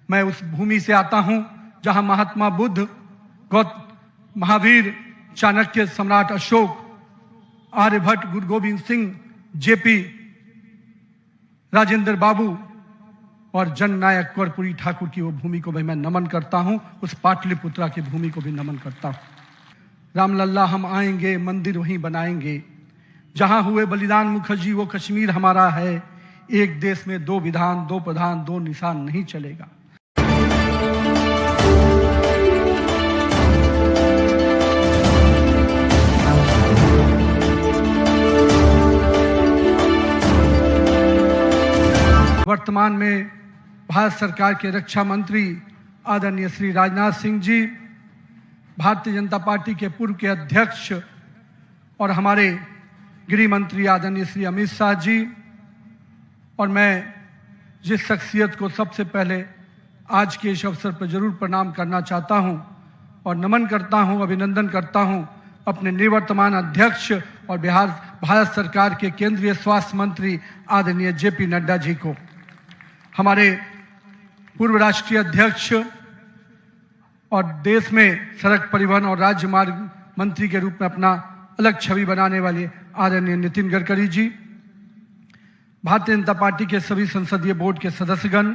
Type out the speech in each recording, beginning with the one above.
मैं उस भूमि से आता हूं जहां महात्मा बुद्ध, महावीर, चाणक्य, सम्राट अशोक, आर्यभट्ट, गुरु गोविंद सिंह, जेपी, राजेंद्र बाबू और जननायक कर्पूरी ठाकुर की वो भूमि को भी मैं नमन करता हूं। उस पाटलिपुत्रा की भूमि को भी नमन करता हूं। रामलल्ला हम आएंगे, मंदिर वहीं बनाएंगे, जहां हुए बलिदान मुखर्जी वो कश्मीर हमारा है। एक देश में दो विधान, दो प्रधान, दो निशान नहीं चलेगा। वर्तमान में भारत सरकार के रक्षा मंत्री आदरणीय श्री राजनाथ सिंह जी, भारतीय जनता पार्टी के पूर्व के अध्यक्ष और हमारे गृह मंत्री आदरणीय श्री अमित शाह जी, और मैं जिस शख्सियत को सबसे पहले आज के इस अवसर पर जरूर प्रणाम करना चाहता हूं और नमन करता हूं, अभिनंदन करता हूं, अपने निवर्तमान अध्यक्ष और भारत सरकार के केंद्रीय स्वास्थ्य मंत्री आदरणीय जेपी नड्डा जी को, हमारे पूर्व राष्ट्रीय अध्यक्ष और देश में सड़क परिवहन और राज्य मार्ग मंत्री के रूप में अपना अलग छवि बनाने वाले आदरणीय नितिन गडकरी जी, भारतीय जनता पार्टी के सभी संसदीय बोर्ड के सदस्यगण,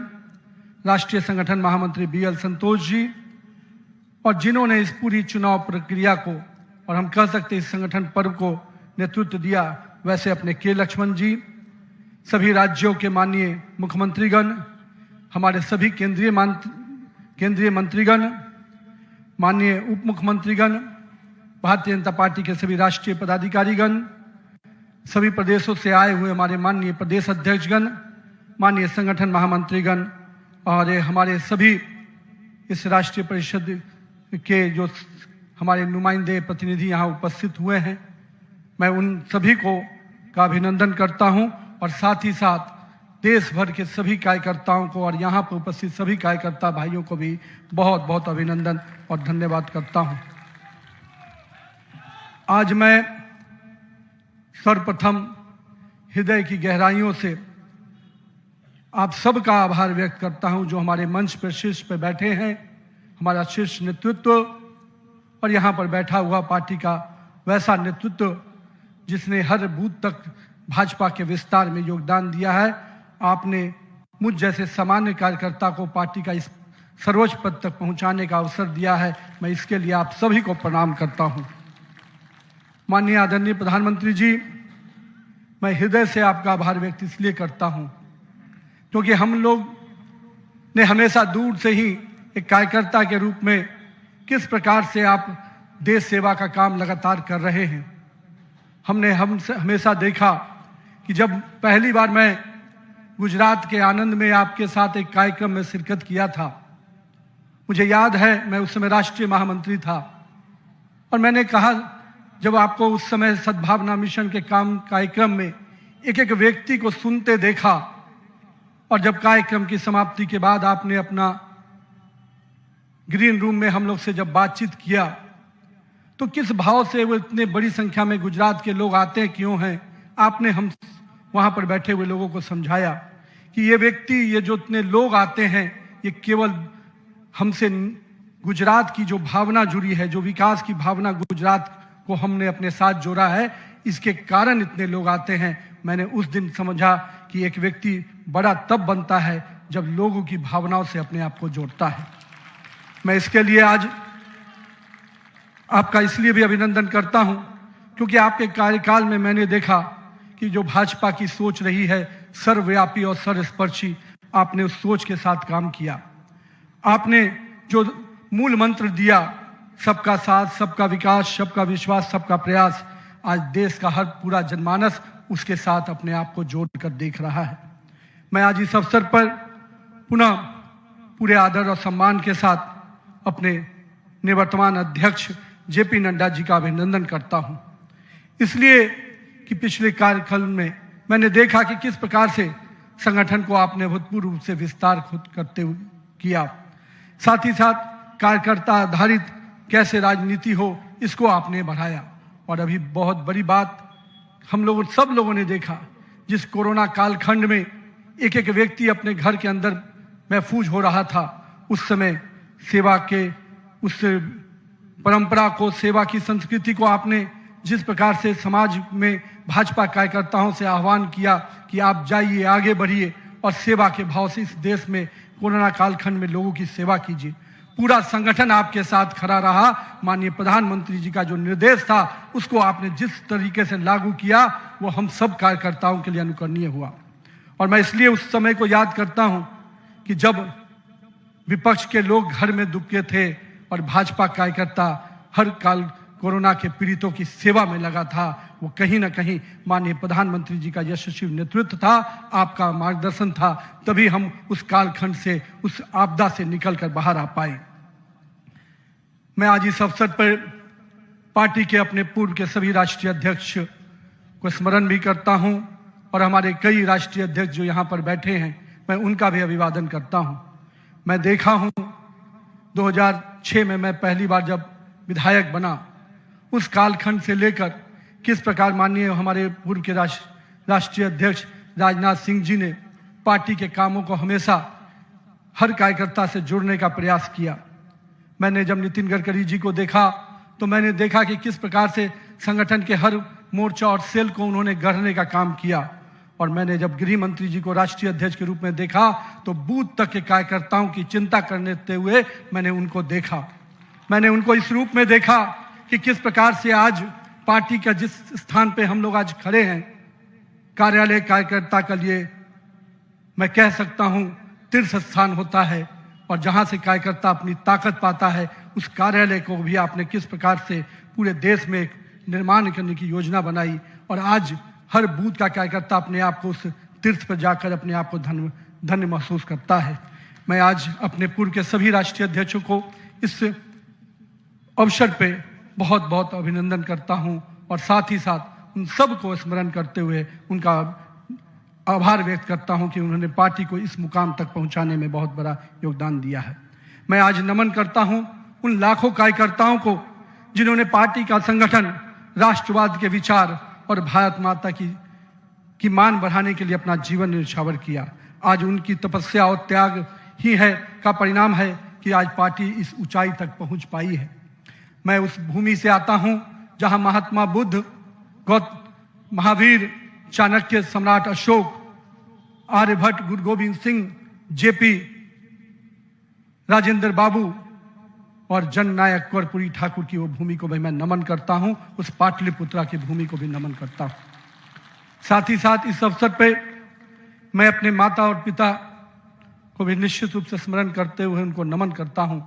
राष्ट्रीय संगठन महामंत्री बीएल संतोष जी, और जिन्होंने इस पूरी चुनाव प्रक्रिया को और हम कह सकते इस संगठन पर्व को नेतृत्व दिया, वैसे अपने के लक्ष्मण जी, सभी राज्यों के माननीय मुख्यमंत्रीगण, हमारे सभी केंद्रीय मंत्रीगण, माननीय उप मुख्यमंत्रीगण, भारतीय जनता पार्टी के सभी राष्ट्रीय पदाधिकारीगण, सभी प्रदेशों से आए हुए हमारे माननीय प्रदेश अध्यक्षगण, माननीय संगठन महामंत्रीगण और हमारे सभी इस राष्ट्रीय परिषद के जो हमारे नुमाइंदे प्रतिनिधि यहाँ उपस्थित हुए हैं, मैं उन सभी को का अभिनंदन करता हूँ और साथ ही साथ देश भर के सभी कार्यकर्ताओं को और यहाँ पर उपस्थित सभी कार्यकर्ता भाइयों को भी बहुत बहुत अभिनंदन और धन्यवाद करता हूँ। आज मैं सर्वप्रथम हृदय की गहराइयों से आप सबका आभार व्यक्त करता हूं जो हमारे मंच पर शीर्ष पर बैठे हैं, हमारा शीर्ष नेतृत्व और यहाँ पर बैठा हुआ पार्टी का वैसा नेतृत्व जिसने हर बूथ तक भाजपा के विस्तार में योगदान दिया है। आपने मुझ जैसे सामान्य कार्यकर्ता को पार्टी का इस सर्वोच्च पद तक पहुंचाने का अवसर दिया है। मैं इसके लिए आप सभी को प्रणाम करता हूं। माननीय आदरणीय प्रधानमंत्री जी, मैं हृदय से आपका आभार व्यक्त इसलिए करता हूं क्योंकि हम लोग ने हमेशा दूर से ही एक कार्यकर्ता के रूप में किस प्रकार से आप देश सेवा का काम लगातार कर रहे हैं। हमने हमेशा देखा कि जब पहली बार मैं गुजरात के आनंद में आपके साथ एक कार्यक्रम में शिरकत किया था, मुझे याद है मैं उस समय राष्ट्रीय महामंत्री था और मैंने कहा जब आपको उस समय सद्भावना मिशन के कार्यक्रम में एक एक व्यक्ति को सुनते देखा और जब कार्यक्रम की समाप्ति के बाद आपने अपना ग्रीन रूम में हम लोग से जब बातचीत किया तो किस भाव से वो इतने बड़ी संख्या में गुजरात के लोग आते क्यों हैं, आपने हम वहां पर बैठे हुए लोगों को समझाया कि ये व्यक्ति, ये जो इतने लोग आते हैं, ये केवल हमसे गुजरात की जो भावना जुड़ी है, जो विकास की भावना गुजरात को हमने अपने साथ जोड़ा है, इसके कारण इतने लोग आते हैं। मैंने उस दिन समझा कि एक व्यक्ति बड़ा तब बनता है जब लोगों की भावनाओं से अपने आप को जोड़ता है। मैं इसके लिए आज आपका इसलिए भी अभिनंदन करता हूं क्योंकि आपके कार्यकाल में मैंने देखा कि जो भाजपा की सोच रही है सर्वव्यापी और सर्वस्पर्शी, आपने उस सोच के साथ काम किया। आपने जो मूल मंत्र दिया, सबका साथ, सबका विकास, सबका विश्वास, सबका प्रयास, आज देश का हर पूरा जनमानस उसके साथ अपने आप को जोड़कर देख रहा है। मैं आज इस अवसर पर पुनः पूरे आदर और सम्मान के साथ अपने निवर्तमान अध्यक्ष जेपी नड्डा जी का अभिनंदन करता हूं, इसलिए कि पिछले कार्यकाल में मैंने देखा कि किस प्रकार से संगठन को आपने भूतपूर्व रूप से विस्तार खुद करते हुए किया, साथ ही साथ कार्यकर्ता आधारित कैसे राजनीति हो इसको आपने बढ़ाया। और अभी बहुत बड़ी बात हम लोगों सब लोगों ने देखा, जिस कोरोना कालखंड में एक एक व्यक्ति अपने घर के अंदर महफूज हो रहा था उस समय सेवा के उस परंपरा को, सेवा की संस्कृति को आपने जिस प्रकार से समाज में भाजपा कार्यकर्ताओं से आह्वान किया कि आप जाइए, आगे बढ़िए और सेवा के भाव से इस देश में कोरोना कालखंड में लोगों की सेवा कीजिए। पूरा संगठन आपके साथ खड़ा रहा। माननीय प्रधानमंत्री जी का जो निर्देश था उसको आपने जिस तरीके से लागू किया वो हम सब कार्यकर्ताओं के लिए अनुकरणीय हुआ। और मैं इसलिए उस समय को याद करता हूं कि जब विपक्ष के लोग घर में दुबके थे और भाजपा कार्यकर्ता हर काल कोरोना के पीड़ितों की सेवा में लगा था, वो कहीं ना कहीं माननीय प्रधानमंत्री जी का यशस्वी नेतृत्व था, आपका मार्गदर्शन था, तभी हम उस कालखंड से, उस आपदा से निकलकर बाहर आ पाए। मैं आज इस अवसर पर पार्टी के अपने पूर्व के सभी राष्ट्रीय अध्यक्ष को स्मरण भी करता हूं और हमारे कई राष्ट्रीय अध्यक्ष जो यहाँ पर बैठे हैं, मैं उनका भी अभिवादन करता हूं। मैं देखा हूं 2006 में मैं पहली बार जब विधायक बना, उस कालखंड से लेकर किस प्रकार माननीय हमारे पूर्व के राष्ट्रीय अध्यक्ष राजनाथ सिंह जी ने पार्टी के कामों को हमेशा हर कार्यकर्ता से जोड़ने का प्रयास किया। मैंने जब नितिन गडकरी जी को देखा तो मैंने देखा कि किस प्रकार से संगठन के हर मोर्चा और सेल को उन्होंने गढ़ने का काम किया। और मैंने जब गृह मंत्री जी को राष्ट्रीय अध्यक्ष के रूप में देखा तो बूथ तक के कार्यकर्ताओं की चिंता करते हुए मैंने उनको देखा। मैंने उनको इस रूप में देखा कि किस प्रकार से आज पार्टी का जिस स्थान पे हम लोग आज खड़े हैं, कार्यालय कार्यकर्ता के लिए मैं कह सकता हूं तीर्थ स्थान होता है, और जहां से कार्यकर्ता अपनी ताकत पाता है, उस कार्यालय को भी आपने किस प्रकार से पूरे देश में एक निर्माण करने की योजना बनाई। और आज हर बूथ का कार्यकर्ता अपने आप को उस तीर्थ पर जाकर अपने आप को धन्य महसूस करता है। मैं आज अपने पूर्व के सभी राष्ट्रीय अध्यक्षों को इस अवसर पे बहुत बहुत अभिनंदन करता हूं और साथ ही साथ उन सब को स्मरण करते हुए उनका आभार व्यक्त करता हूं कि उन्होंने पार्टी को इस मुकाम तक पहुंचाने में बहुत बड़ा योगदान दिया है। मैं आज नमन करता हूं उन लाखों कार्यकर्ताओं को जिन्होंने पार्टी का संगठन, राष्ट्रवाद के विचार और भारत माता की मान बढ़ाने के लिए अपना जीवन न्यौछावर किया। आज उनकी तपस्या और त्याग ही है का परिणाम है कि आज पार्टी इस ऊंचाई तक पहुंच पाई है। मैं उस भूमि से आता हूं जहां महात्मा बुद्ध, महावीर, चाणक्य, सम्राट अशोक, आर्यभट्ट, गुरु गोविंद सिंह, जेपी, राजेंद्र बाबू और जननायक कर्पूरी ठाकुर की वो भूमि को भी मैं नमन करता हूं। उस पाटलिपुत्रा की भूमि को भी नमन करता हूं। साथ ही साथ इस अवसर पे मैं अपने माता और पिता को भी निश्चित रूप से स्मरण करते हुए उनको नमन करता हूं,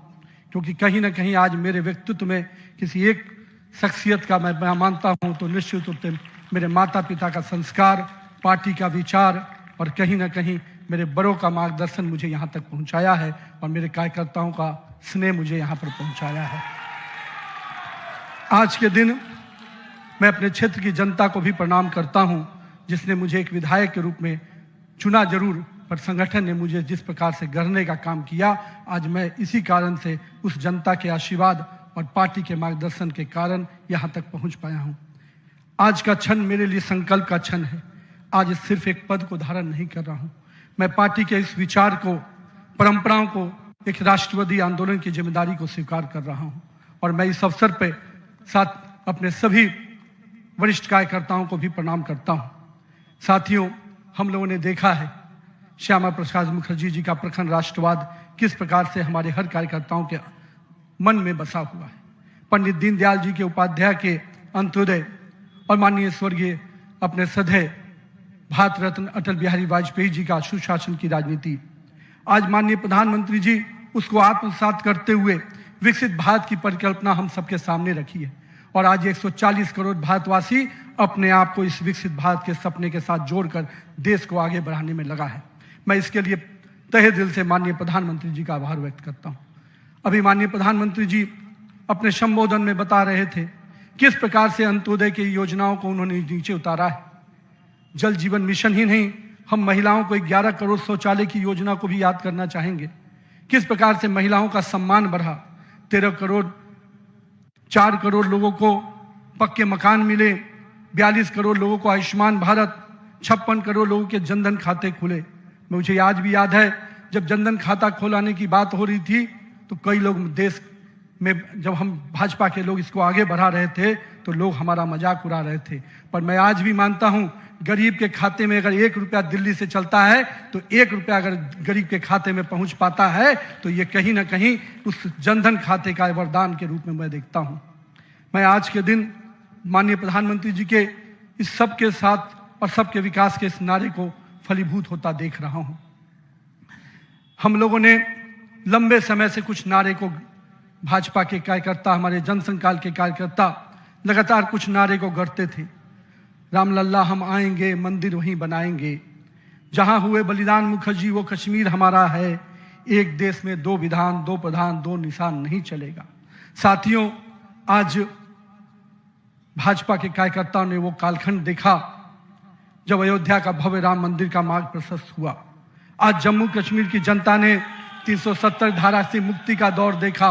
क्योंकि कहीं ना कहीं आज मेरे व्यक्तित्व में किसी एक शख्सियत का मैं मानता हूं तो निश्चित रूप से मेरे माता पिता का संस्कार, पार्टी का विचार और कहीं ना कहीं मेरे बड़ों का मार्गदर्शन मुझे यहाँ तक पहुँचाया है और मेरे कार्यकर्ताओं का स्नेह मुझे यहाँ पर पहुँचाया है। आज के दिन मैं अपने क्षेत्र की जनता को भी प्रणाम करता हूँ, जिसने मुझे एक विधायक के रूप में चुना जरूर, पर संगठन ने मुझे जिस प्रकार से गढ़ने का काम किया, आज मैं इसी कारण से उस जनता के आशीर्वाद और पार्टी के मार्गदर्शन के कारण यहाँ तक पहुँच पाया हूँ। आज का क्षण मेरे लिए संकल्प का क्षण है। आज सिर्फ एक पद को धारण नहीं कर रहा हूँ, मैं पार्टी के इस विचार को, परंपराओं को, एक राष्ट्रवादी आंदोलन की जिम्मेदारी को स्वीकार कर रहा हूँ। और मैं इस अवसर पर साथ अपने सभी वरिष्ठ कार्यकर्ताओं को भी प्रणाम करता हूँ। साथियों, हम लोगों ने देखा है श्यामा प्रसाद मुखर्जी जी का प्रखर राष्ट्रवाद किस प्रकार से हमारे हर कार्यकर्ताओं के मन में बसा हुआ है। पंडित दीनदयाल जी के उपाध्याय के अंत्योदय और माननीय स्वर्गीय अपने सदैव भारत रत्न अटल बिहारी वाजपेयी जी का सुशासन की राजनीति, आज माननीय प्रधानमंत्री जी उसको आत्मसात करते हुए विकसित भारत की परिकल्पना हम सबके सामने रखी है। और आज 140 करोड़ भारतवासी अपने आप को इस विकसित भारत के सपने के साथ जोड़कर देश को आगे बढ़ाने में लगा है। मैं इसके लिए तहे दिल से माननीय प्रधानमंत्री जी का आभार व्यक्त करता हूँ। अभी माननीय प्रधानमंत्री जी अपने संबोधन में बता रहे थे किस प्रकार से अंत्योदय की योजनाओं को उन्होंने नीचे उतारा है। जल जीवन मिशन ही नहीं, हम महिलाओं को 11 करोड़ शौचालय की योजना को भी याद करना चाहेंगे। किस प्रकार से महिलाओं का सम्मान बढ़ा, 4 करोड़ लोगों को पक्के मकान मिले, 42 करोड़ लोगों को आयुष्मान भारत, 56 करोड़ लोगों के जनधन खाते खुले। मुझे आज भी याद है जब जनधन खाता खोलाने की बात हो रही थी तो कई लोग देश में, जब हम भाजपा के लोग इसको आगे बढ़ा रहे थे तो लोग हमारा मजाक उड़ा रहे थे। पर मैं आज भी मानता हूं, गरीब के खाते में अगर 1 रुपया दिल्ली से चलता है तो 1 रुपया अगर गरीब के खाते में पहुंच पाता है तो ये कहीं ना कहीं उस जनधन खाते का वरदान के रूप में मैं देखता हूं। मैं आज के दिन माननीय प्रधानमंत्री जी के इस सब के साथ और सबके विकास के इस नारे को फलीभूत होता देख रहा हूं। हम लोगों ने लंबे समय से कुछ नारे को, भाजपा के कार्यकर्ता, हमारे जनसंकाल के कार्यकर्ता लगातार कुछ नारे को गढ़ते थे। रामलल्ला हम आएंगे, मंदिर वहीं बनाएंगे, जहां हुए बलिदान मुखर्जी वो कश्मीर हमारा है, एक देश में 2 विधान 2 प्रधान 2 निशान नहीं चलेगा। साथियों, आज भाजपा के कार्यकर्ताओं ने वो कालखंड देखा जब अयोध्या का भव्य राम मंदिर का मार्ग प्रशस्त हुआ। आज जम्मू कश्मीर की जनता ने 370 धारा से मुक्ति का दौर देखा।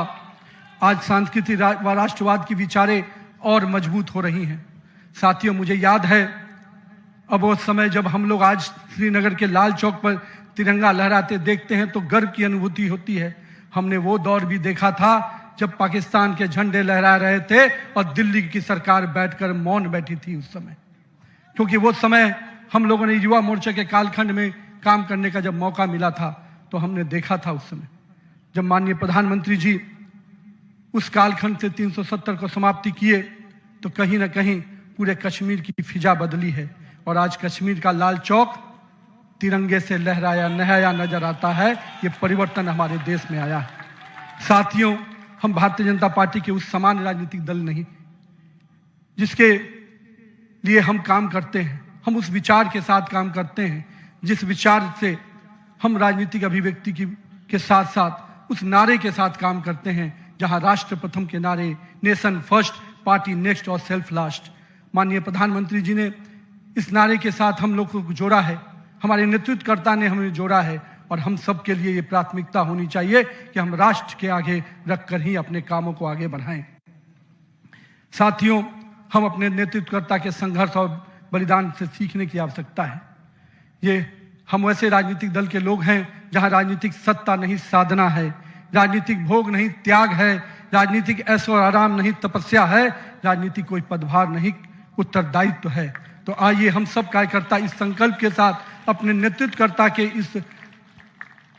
आज सांस्कृतिक व राष्ट्रवाद की विचारें और मजबूत हो रही हैं। साथियों, मुझे याद है अब वो समय जब हम लोग आज श्रीनगर के लाल चौक पर तिरंगा लहराते देखते हैं तो गर्व की अनुभूति होती है। हमने वो दौर भी देखा था जब पाकिस्तान के झंडे लहरा रहे थे और दिल्ली की सरकार बैठकर मौन बैठी थी उस समय, क्योंकि वो समय हम लोगों ने युवा मोर्चा के कालखंड में काम करने का जब मौका मिला था तो हमने देखा था उस समय जब माननीय प्रधानमंत्री जी उस कालखंड से 370 को समाप्ति किए तो कहीं ना कहीं पूरे कश्मीर की फिजा बदली है और आज कश्मीर का लाल चौक तिरंगे से लहराया नहाया नजर आता है। ये परिवर्तन हमारे देश में आया है। साथियों, हम भारतीय जनता पार्टी के उस सामान्य राजनीतिक दल नहीं जिसके लिए हम काम करते हैं, हम उस विचार के साथ काम करते हैं जिस विचार से हम राजनीतिक अभिव्यक्ति के साथ साथ उस नारे के साथ काम करते हैं जहां राष्ट्र प्रथम के नारे, नेशन फर्स्ट, पार्टी नेक्स्ट और सेल्फ लास्ट, माननीय प्रधानमंत्री जी ने इस नारे के साथ हम लोग को जोड़ा है, हमारे नेतृत्वकर्ता ने हमें जोड़ा है और हम सब के लिए ये प्राथमिकता होनी चाहिए कि हम राष्ट्र के आगे रखकर ही अपने कामों को आगे बढ़ाएं। साथियों, हम अपने नेतृत्वकर्ता के संघर्ष और बलिदान से सीखने की आवश्यकता है। ये हम वैसे राजनीतिक दल के लोग हैं जहां राजनीतिक सत्ता नहीं साधना है, राजनीतिक भोग नहीं त्याग है, राजनीतिक ऐशो और आराम नहीं तपस्या है, राजनीतिक कोई पदभार नहीं उत्तरदायित्व है। तो आइए हम सब कार्यकर्ता इस संकल्प के साथ अपने नेतृत्वकर्ता के इस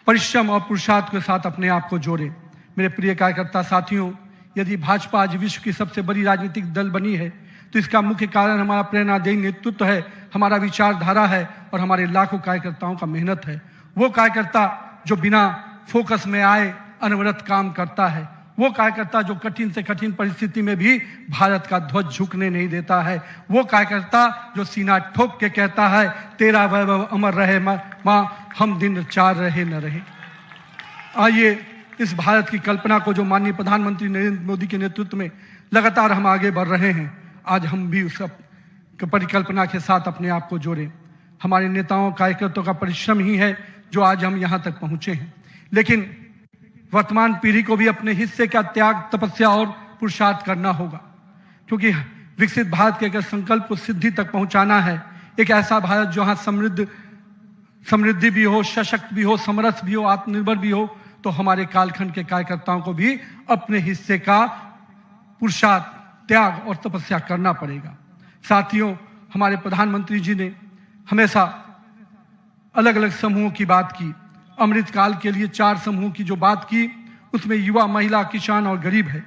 परिश्रम और पुरुषार्थ के साथ अपने आप को जोड़ें। मेरे प्रिय कार्यकर्ता साथियों, यदि भाजपा आज विश्व की सबसे बड़ी राजनीतिक दल बनी है तो इसका मुख्य कारण हमारा प्रेरणादायी नेतृत्व है, हमारा विचारधारा है और हमारे लाखों कार्यकर्ताओं का मेहनत है। वो कार्यकर्ता जो बिना फोकस में आए अनवरत काम करता है, वो कार्यकर्ता जो कठिन से कठिन परिस्थिति में भी भारत का ध्वज झुकने नहीं देता है, वो कार्यकर्ता जो सीना ठोक के कहता है तेरा वैभव अमर रहे मां, हम दिन 4 रहे न रहे। आइए इस भारत की कल्पना को जो माननीय प्रधानमंत्री नरेंद्र मोदी के नेतृत्व में लगातार हम आगे बढ़ रहे हैं, आज हम भी उस परिकल्पना के साथ अपने आप को जोड़ें। हमारे नेताओं कार्यकर्ताओं का परिश्रम ही है जो आज हम यहाँ तक पहुँचे हैं, लेकिन वर्तमान पीढ़ी को भी अपने हिस्से का त्याग, तपस्या और पुरुषार्थ करना होगा, क्योंकि विकसित भारत के अगर संकल्प को सिद्धि तक पहुंचाना है, एक ऐसा भारत जहां समृद्धि भी हो, सशक्त भी हो, समरस भी हो, आत्मनिर्भर भी हो, तो हमारे कालखंड के कार्यकर्ताओं को भी अपने हिस्से का पुरुषार्थ, त्याग और तपस्या करना पड़ेगा। साथियों, हमारे प्रधानमंत्री जी ने हमेशा अलग अलग समूहों की बात की। अमृतकाल के लिए 4 समूह की जो बात की उसमें युवा, महिला, किसान और गरीब है।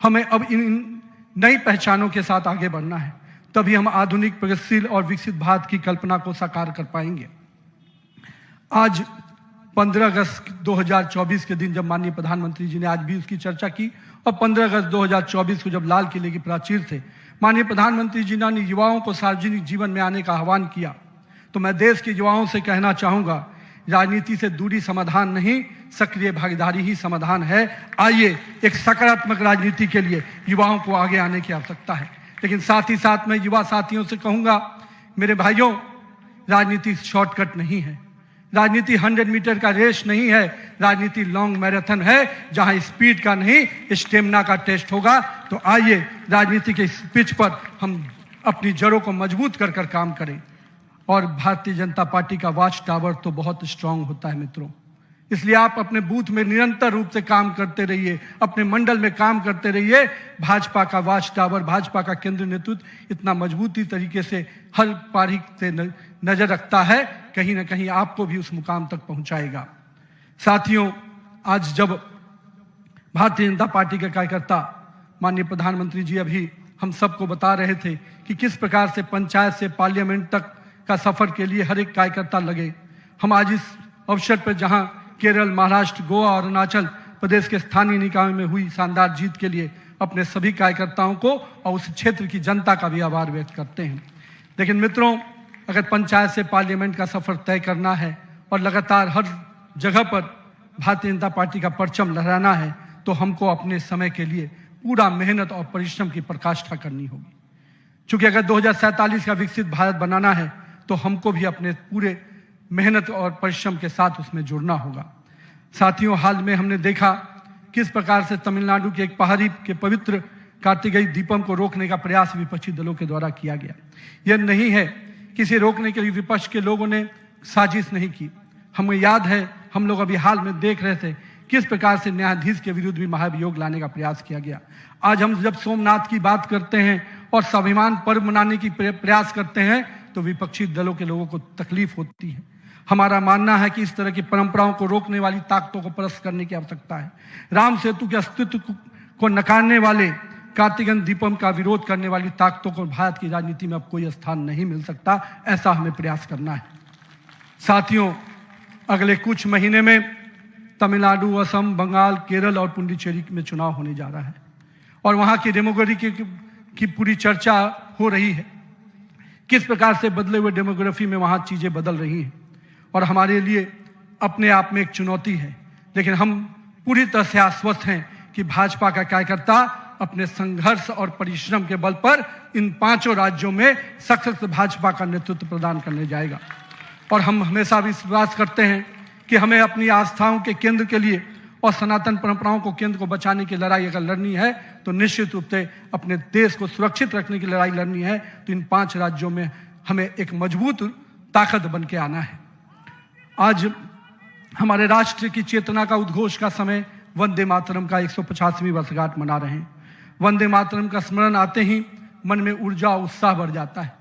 हमें अब इन नई पहचानों के साथ आगे बढ़ना है, तभी हम आधुनिक, प्रगतिशील और विकसित भारत की कल्पना को साकार कर पाएंगे। आज 15 अगस्त 2024 के दिन जब माननीय प्रधानमंत्री जी ने आज भी उसकी चर्चा की और 15 अगस्त 2024 को जब लाल किले की प्राचीर से माननीय प्रधानमंत्री जी ने युवाओं को सार्वजनिक जीवन में आने का आह्वान किया, तो मैं देश के युवाओं से कहना चाहूंगा, राजनीति से दूरी समाधान नहीं, सक्रिय भागीदारी ही समाधान है। आइए एक सकारात्मक राजनीति के लिए युवाओं को आगे आने की आवश्यकता है। लेकिन साथ ही साथ मैं युवा साथियों से कहूंगा, मेरे भाइयों, राजनीति शॉर्टकट नहीं है, राजनीति 100 मीटर का रेस नहीं है, राजनीति लॉन्ग मैराथन है जहां स्पीड का नहीं स्टेमिना का टेस्ट होगा। तो आइए राजनीति के इस पिच पर हम अपनी जड़ों को मजबूत कर कर काम करें। और भारतीय जनता पार्टी का वॉच टावर तो बहुत स्ट्रांग होता है मित्रों, इसलिए आप अपने बूथ में निरंतर रूप से काम करते रहिए, अपने मंडल में काम करते रहिए। भाजपा का वॉच टावर, भाजपा का केंद्रीय नेतृत्व इतना मजबूती तरीके से हर पारी से नजर रखता है, कहीं ना कहीं आपको भी उस मुकाम तक पहुंचाएगा। साथियों, आज जब भारतीय जनता पार्टी के कार्यकर्ता, माननीय प्रधानमंत्री जी अभी हम सबको बता रहे थे कि किस प्रकार से पंचायत से पार्लियामेंट तक का सफर के लिए हर एक कार्यकर्ता लगे, हम आज इस अवसर पर जहां केरल, महाराष्ट्र, गोवा और अरुणाचल प्रदेश के स्थानीय निकायों में हुई शानदार जीत के लिए अपने सभी कार्यकर्ताओं को और उस क्षेत्र की जनता का भी आभार व्यक्त करते हैं। लेकिन मित्रों, अगर पंचायत से पार्लियामेंट का सफर तय करना है और लगातार हर जगह पर भारतीय जनता पार्टी का परचम लहराना है, तो हमको अपने समय के लिए पूरा मेहनत और परिश्रम की पराकाष्ठा करनी होगी। क्योंकि अगर 2047 का विकसित भारत बनाना है तो हमको भी अपने पूरे मेहनत और परिश्रम के साथ उसमें जुड़ना होगा। साथियों, हाल में हमने देखा किस प्रकार से तमिलनाडु के एक पहाड़ी के पवित्र कार्तिकेय दीपम को रोकने का प्रयास विपक्षी दलों के द्वारा किया गया। यह नहीं है कि इसे रोकने के लिए विपक्ष के लोगों ने साजिश नहीं की। हमें याद है, हम लोग अभी हाल में देख रहे थे किस प्रकार से न्यायाधीश के विरुद्ध भी महाभियोग लाने का प्रयास किया गया। आज हम जब सोमनाथ की बात करते हैं और स्वाभिमान पर्व मनाने की प्रयास करते हैं तो विपक्षी दलों के लोगों को तकलीफ होती है। हमारा मानना है कि इस तरह की परंपराओं को रोकने वाली ताकतों को परास्त करने की आवश्यकता है। राम सेतु के अस्तित्व को नकारने वाले, कार्तिकेय दीपम का विरोध करने वाली ताकतों को भारत की राजनीति में अब कोई स्थान नहीं मिल सकता, ऐसा हमें प्रयास करना है। साथियों, अगले कुछ महीने में तमिलनाडु, असम, बंगाल, केरल और पुडुचेरी में चुनाव होने जा रहा है और वहां की डेमोग्राफी की पूरी चर्चा हो रही है। किस प्रकार से बदले हुए डेमोग्राफी में वहां चीजें बदल रही हैं और हमारे लिए अपने आप में एक चुनौती है। लेकिन हम पूरी तरह से आश्वस्त हैं कि भाजपा का कार्यकर्ता अपने संघर्ष और परिश्रम के बल पर इन 5 राज्यों में सशक्त भाजपा का नेतृत्व प्रदान करने जाएगा। और हम हमेशा विश्वास करते हैं कि हमें अपनी आस्थाओं के केंद्र के लिए और सनातन परंपराओं को केंद्र को बचाने की लड़ाई अगर लड़नी है तो निश्चित रूप से अपने देश को सुरक्षित रखने की लड़ाई लड़नी है, तो इन 5 राज्यों में हमें एक मजबूत ताकत बन के आना है। आज हमारे राष्ट्र की चेतना का उद्घोष का समय वंदे मातरम का 150वीं वर्षगांठ मना रहे हैं। वंदे मातरम का स्मरण आते ही मन में ऊर्जा और उत्साह बढ़ जाता है।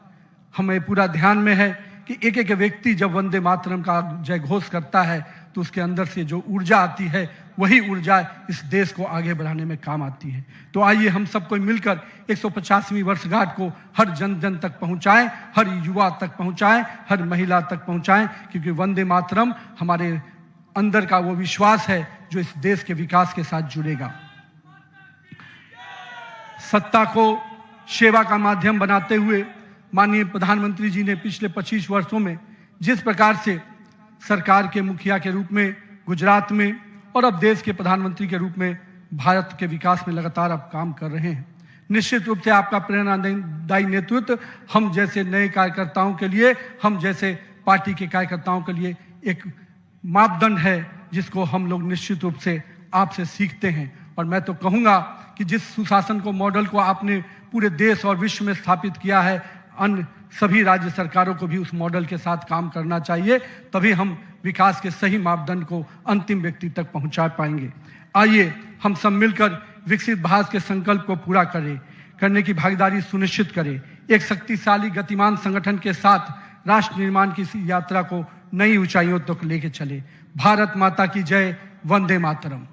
हमें पूरा ध्यान में है कि एक एक व्यक्ति जब वंदे मातरम का जय घोष करता है तो उसके अंदर से जो ऊर्जा आती है वही ऊर्जा इस देश को आगे बढ़ाने में काम आती है। तो आइए हम सबको मिलकर 150वीं वर्षगांठ को हर जन जन तक पहुंचाएं, हर युवा तक पहुंचाएं, हर महिला तक पहुंचाएं, क्योंकि वंदे मातरम हमारे अंदर का वो विश्वास है जो इस देश के विकास के साथ जुड़ेगा। सत्ता को सेवा का माध्यम बनाते हुए माननीय प्रधानमंत्री जी ने पिछले 25 वर्षों में जिस प्रकार से सरकार के मुखिया के रूप में गुजरात में और अब देश के प्रधानमंत्री के रूप में भारत के विकास में लगातार अब काम कर रहे हैं, निश्चित रूप से आपका प्रेरणादायी नेतृत्व हम जैसे नए कार्यकर्ताओं के लिए, हम जैसे पार्टी के कार्यकर्ताओं के लिए एक मापदंड है जिसको हम लोग निश्चित रूप से आपसे सीखते हैं। और मैं तो कहूँगा कि जिस सुशासन को मॉडल को आपने पूरे देश और विश्व में स्थापित किया है, अन्य सभी राज्य सरकारों को भी उस मॉडल के साथ काम करना चाहिए, तभी हम विकास के सही मापदंड को अंतिम व्यक्ति तक पहुंचा पाएंगे। आइए हम सब मिलकर विकसित भारत के संकल्प को पूरा करने की भागीदारी सुनिश्चित करें। एक शक्तिशाली गतिमान संगठन के साथ राष्ट्र निर्माण की इस यात्रा को नई ऊंचाइयों तक लेके चले। भारत माता की जय। वंदे मातरम।